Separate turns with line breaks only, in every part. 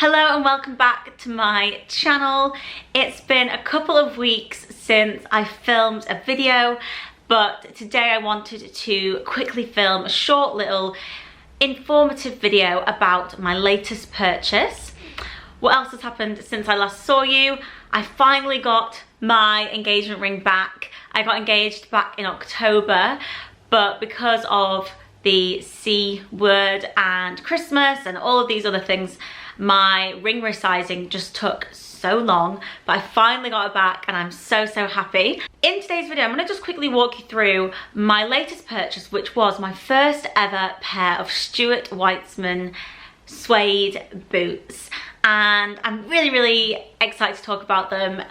Hello and welcome back to my channel. It's been a couple of weeks since I filmed a video, but today I wanted to quickly film a short little informative video about my latest purchase. What else has happened since I last saw you? I finally got my engagement ring back. I got engaged back in October, but because of the C word and Christmas and all of these other things, my ring resizing just took so long, but I finally got it back and I'm so happy. In today's video, I'm going to just quickly walk you through my latest purchase, which was my first ever pair of Stuart Weitzman suede boots. And I'm really excited to talk about them.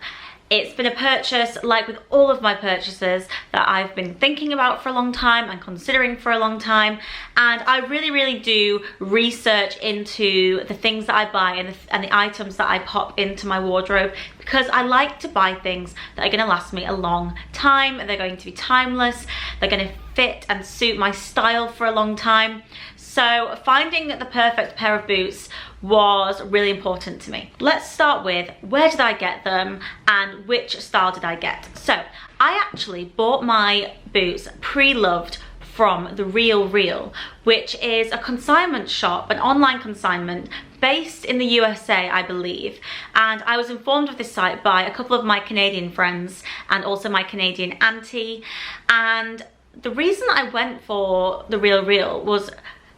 It's been a purchase, like with all of my purchases, that I've been thinking about for a long time and considering for a long time. And I really do research into the things that I buy and the items that I pop into my wardrobe, because I like to buy things that are going to last me a long time. They're going to be timeless. They're going to fit and suit my style for a long time. So finding the perfect pair of boots was really important to me. Let's start with, where did I get them and which style did I get? So I actually bought my boots pre-loved from Therealreal, which is a consignment shop, an online consignment based in the USA, I believe. And I was informed of this site by a couple of my Canadian friends and also my Canadian auntie. And the reason I went for Therealreal was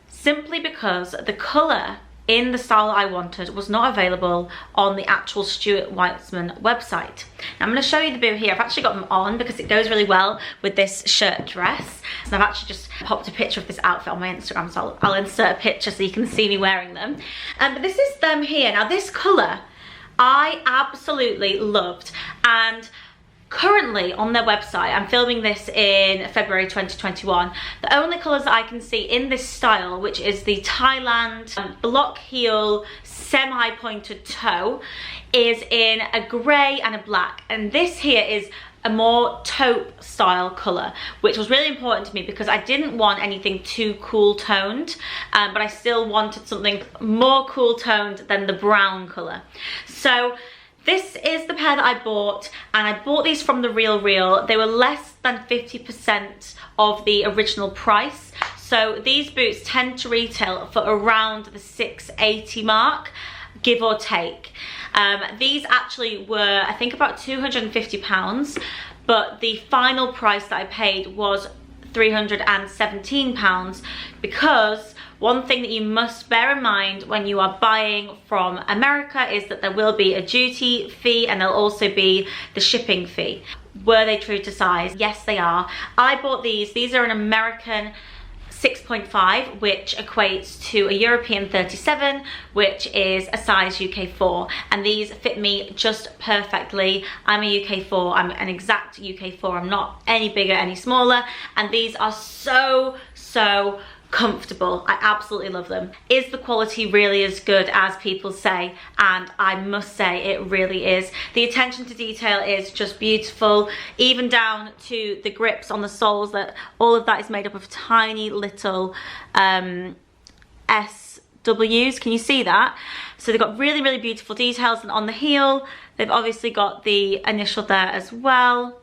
simply because the colour in the style I wanted was not available on the actual Stuart Weitzman website. Now I'm going to show you the boot here. I've actually got them on because it goes really well with this shirt dress. And I've actually just popped a picture of this outfit on my Instagram, so I'll insert a picture so you can see me wearing them. But this is them here. Now this colour I absolutely loved, and currently on their website, I'm filming this in February 2021, the only colours that I can see in this style, which is the Thailand block heel semi-pointed toe, is in a grey and a black. And this here is a more taupe style colour, which was really important to me because I didn't want anything too cool toned, but I still wanted something more cool toned than the brown colour. So this is the pair that I bought, and I bought these from Therealreal. They were less than 50% of the original price. So these boots tend to retail for around the $680 mark, give or take. These actually were, I think, about £250, but the final price that I paid was £317, because one thing that you must bear in mind when you are buying from America is that there will be a duty fee and there'll also be the shipping fee. Were they true to size? Yes, they are. I bought these. These are an American 6.5, which equates to a European 37, which is a size UK 4, and these fit me just perfectly. I'm a UK 4, I'm an exact UK 4, I'm not any bigger, any smaller, and these are so comfortable. I absolutely love them. Is the quality really as good as people say? And I must say it really is. The attention to detail is just beautiful, even down to the grips on the soles. That all of that is made up of tiny little SWs. Can you see that? So they've got really beautiful details, and on the heel they've obviously got the initial there as well.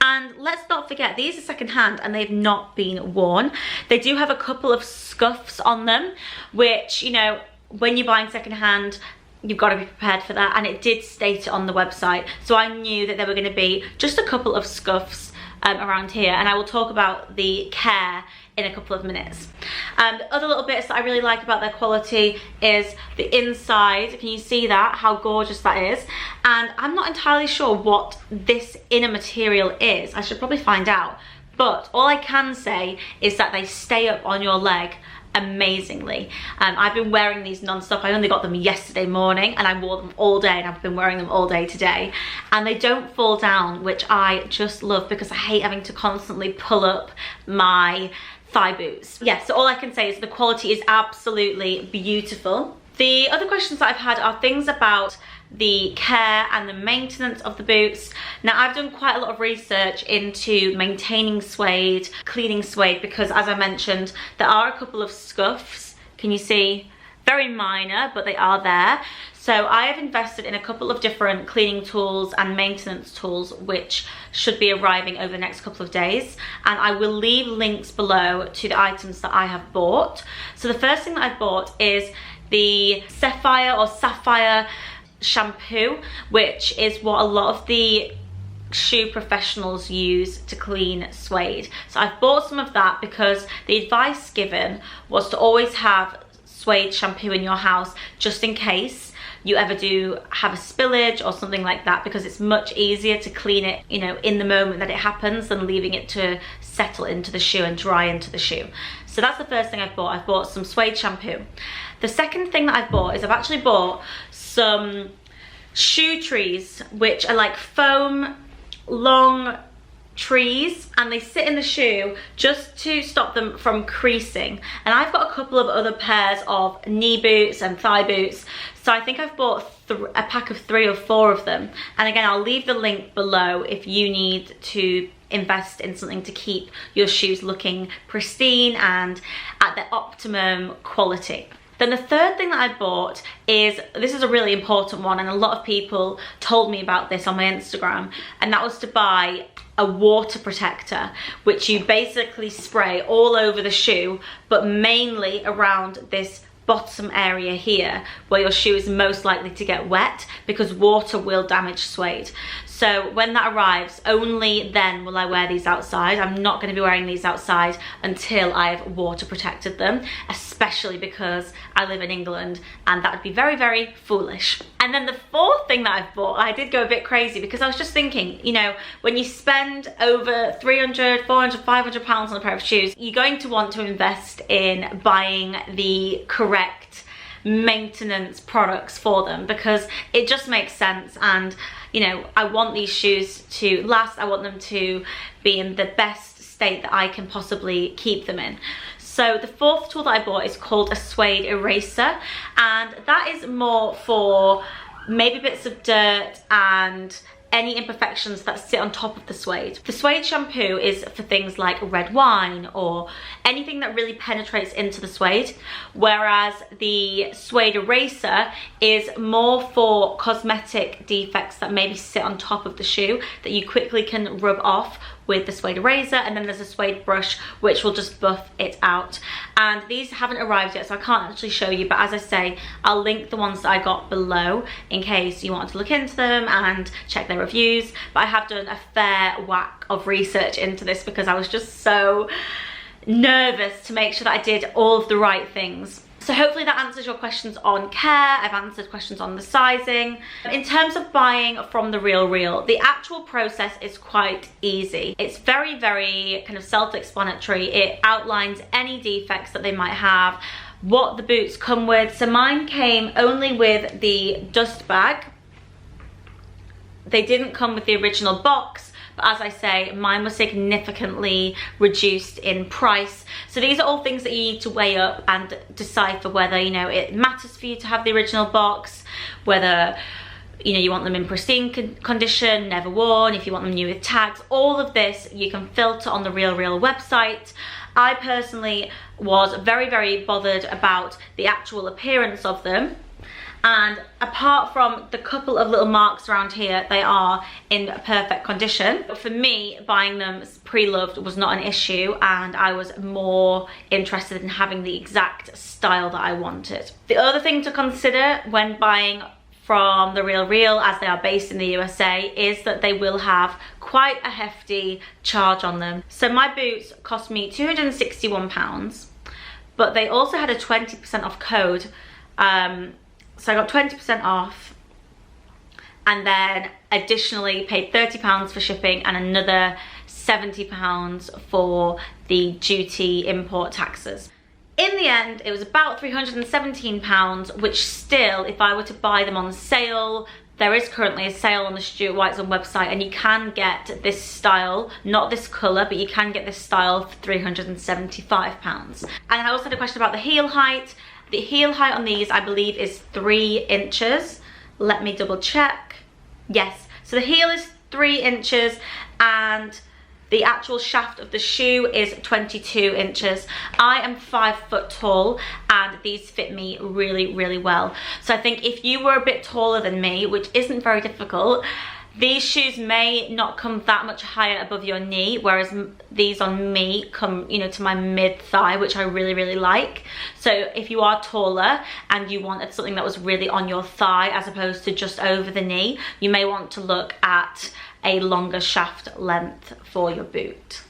And let's not forget, these are secondhand and they've not been worn. They do have a couple of scuffs on them, which, you know, when you're buying secondhand, you've got to be prepared for that. And it did state it on the website. So I knew that there were going to be just a couple of scuffs around here. And I will talk about the care in a couple of minutes. The other little bits that I really like about their quality is the inside. Can you see that? How gorgeous that is. And I'm not entirely sure what this inner material is. I should probably find out. But all I can say is that they stay up on your leg amazingly. I've been wearing these non-stop. I only got them yesterday morning and I wore them all day, and I've been wearing them all day today, and they don't fall down, which I just love because I hate having to constantly pull up my thigh boots. Yeah, so all I can say is the quality is absolutely beautiful. The other questions that I've had are things about the care and the maintenance of the boots. Now, I've done quite a lot of research into maintaining suede, cleaning suede, because as I mentioned, there are a couple of scuffs. Can you see very minor, but they are there. So I have invested in a couple of different cleaning tools and maintenance tools which should be arriving over the next couple of days, and I will leave links below to the items that I have bought. So the first thing that I've bought is the Sapphire shampoo, which is what a lot of the shoe professionals use to clean suede. So I've bought some of that because the advice given was to always have suede shampoo in your house just in case you ever do have a spillage or something like that, because it's much easier to clean it, you know, in the moment that it happens than leaving it to settle into the shoe and dry into the shoe. So that's the first thing I've bought. I've bought some suede shampoo. The second thing that I've bought is I've actually bought some shoe trees, which are like foam long trees, and they sit in the shoe just to stop them from creasing. And I've got a couple of other pairs of knee boots and thigh boots, so I think I've bought a pack of 3 or 4 of them. And again, I'll leave the link below if you need to invest in something to keep your shoes looking pristine and at their optimum quality. Then the third thing that I bought is, this is a really important one, and a lot of people told me about this on my Instagram, and that was to buy a water protector, which you basically spray all over the shoe, but mainly around this bottom area here where your shoe is most likely to get wet, because water will damage suede. So when that arrives, only then will I wear these outside. I'm not going to be wearing these outside until I've water protected them, especially because I live in England and that would be very, very foolish. And then the fourth thing that I've bought, I did go a bit crazy because I was just thinking, you know, when you spend over 300, 400, 500 pounds on a pair of shoes, you're going to want to invest in buying the correct maintenance products for them, because it just makes sense. And you know, I want these shoes to last. I want them to be in the best state that I can possibly keep them in. So the fourth tool that I bought is called a suede eraser, and that is more for maybe bits of dirt and any imperfections that sit on top of the suede. The suede shampoo is for things like red wine or anything that really penetrates into the suede, whereas the suede eraser is more for cosmetic defects that maybe sit on top of the shoe that you quickly can rub off with the suede eraser. And then there's a suede brush which will just buff it out. And these haven't arrived yet, so I can't actually show you, but as I say, I'll link the ones that I got below in case you want to look into them and check their reviews. But I have done a fair whack of research into this because I was just so nervous to make sure that I did all of the right things. So hopefully that answers your questions on care. I've answered questions on the sizing. In terms of buying from Therealreal, the actual process is quite easy. It's very, very kind of self-explanatory. It outlines any defects that they might have, what the boots come with. So mine came only with the dust bag. They didn't come with the original box. But as I say, mine was significantly reduced in price. So these are all things that you need to weigh up and decipher whether, you know, it matters for you to have the original box, whether, you know, you want them in pristine condition, never worn, if you want them new with tags. All of this you can filter on the Therealreal website. I personally was very, very bothered about the actual appearance of them. And apart from the couple of little marks around here, they are in perfect condition. But for me, buying them pre-loved was not an issue, and I was more interested in having the exact style that I wanted. The other thing to consider when buying from Therealreal, as they are based in the USA, is that they will have quite a hefty charge on them. So my boots cost me £261, but they also had a 20% off code. So I got 20% off, and then additionally paid £30 for shipping and another £70 for the duty import taxes. In the end, it was about £317, which still, if I were to buy them on sale, there is currently a sale on the Stuart Weitzman website, and you can get this style, not this colour, but you can get this style for £375. And I also had a question about the heel height. The heel height on these, I believe, is 3 inches. Let me double check. Yes, so the heel is 3 inches, and The actual shaft of the shoe is 22 inches. I am 5 foot tall and these fit me really, really well. So I think if you were a bit taller than me, which isn't very difficult, these shoes may not come that much higher above your knee, whereas these on me come, you know, to my mid-thigh, which I really, really like. So if you are taller and you wanted something that was really on your thigh as opposed to just over the knee, you may want to look at a longer shaft length for your boot.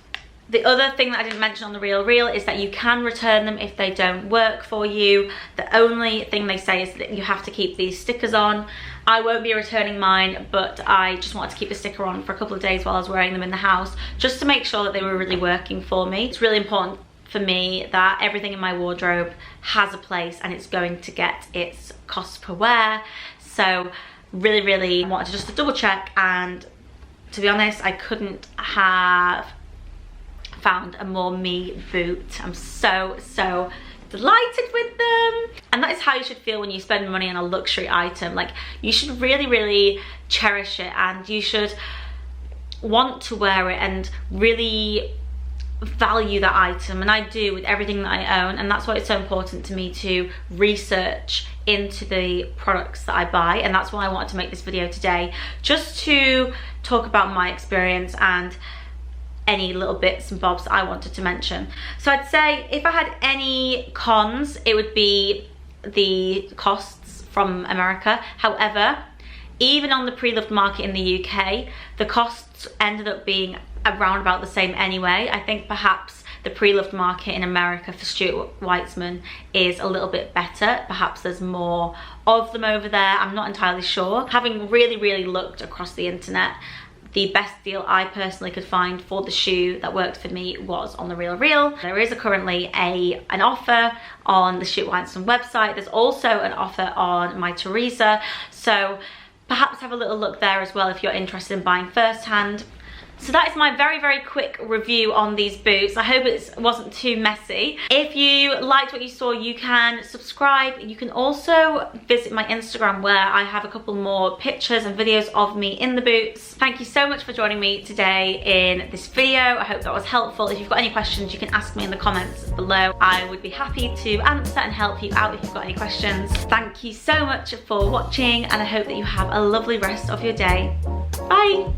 The other thing that I didn't mention on the Therealreal is that you can return them if they don't work for you. The only thing they say is that you have to keep these stickers on. I won't be returning mine, but I just wanted to keep the sticker on for a couple of days while I was wearing them in the house, just to make sure that they were really working for me. It's really important for me that everything in my wardrobe has a place and it's going to get its cost per wear. So really, really wanted to just double check, and to be honest, I couldn't have found a more me boot. I'm so delighted with them. And that is how you should feel when you spend money on a luxury item. Like, you should really, really cherish it, and you should want to wear it and really value that item. And I do with everything that I own, and that's why it's so important to me to research into the products that I buy. And that's why I wanted to make this video today, just to talk about my experience and any little bits and bobs that I wanted to mention. So I'd say if I had any cons, it would be the costs from America. However, even on the pre-loved market in the UK, the costs ended up being around about the same anyway. I think perhaps the pre-loved market in America for Stuart Weitzman is a little bit better. Perhaps there's more of them over there. I'm not entirely sure. Having really, really looked across the internet, the best deal I personally could find for the shoe that worked for me was on the Therealreal. There is currently an offer on the Stuart Weitzman website. There's also an offer on my Teresa. So perhaps have a little look there as well if you're interested in buying firsthand. So that is my very, very quick review on these boots. I hope it wasn't too messy. If you liked what you saw, you can subscribe. You can also visit my Instagram, where I have a couple more pictures and videos of me in the boots. Thank you so much for joining me today in this video. I hope that was helpful. If you've got any questions, you can ask me in the comments below. I would be happy to answer and help you out if you've got any questions. Thank you so much for watching, and I hope that you have a lovely rest of your day. Bye.